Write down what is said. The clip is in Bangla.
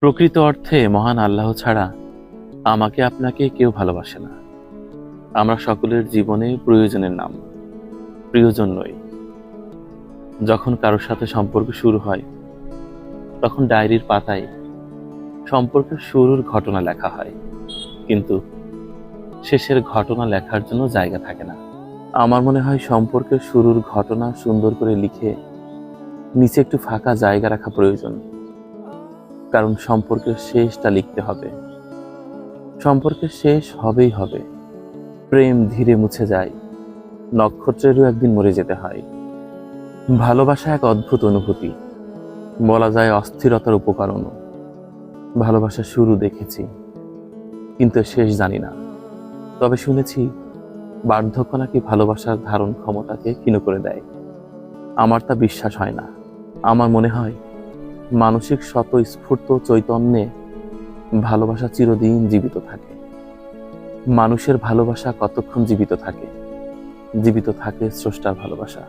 প্রকৃত অর্থে মহান আল্লাহ ছাড়া আমাকে আপনাকে কেউ ভালোবাসে না। আমরা সকলের জীবনে প্রয়োজনের নাম, প্রিয়জন নই। যখন কারোর সাথে সম্পর্ক শুরু হয় তখন ডায়েরির পাতায় সম্পর্কের শুরুর ঘটনা লেখা হয়, কিন্তু শেষের ঘটনা লেখার জন্য জায়গা থাকে না। আমার মনে হয় সম্পর্কের শুরুর ঘটনা সুন্দর করে লিখে নিচে একটু ফাঁকা জায়গা রাখা প্রয়োজন, কারণ সম্পর্কের শেষটা লিখতে হবে। সম্পর্কের শেষ হবেই হবে। প্রেম ধীরে মুছে যায়, নক্ষত্রেরও একদিন মরে যেতে হয়। ভালোবাসা এক অদ্ভুত অনুভূতি, বলা যায় অস্থিরতার উপকরণও। ভালোবাসার শুরু দেখেছি, কিন্তু শেষ জানি না। তবে শুনেছি বার্ধক্য নাকি ভালোবাসার ধারণ ক্ষমতাকে ক্ষীণ করে দেয়। আমার তা বিশ্বাস হয় না। আমার মনে হয় মানসিক স্বতঃস্ফূর্ত চৈতন্যে ভালোবাসা চিরদিন জীবিত থাকে। মানুষের ভালোবাসা কতক্ষণ জীবিত থাকে? জীবিত থাকে স্রষ্টার ভালোবাসা।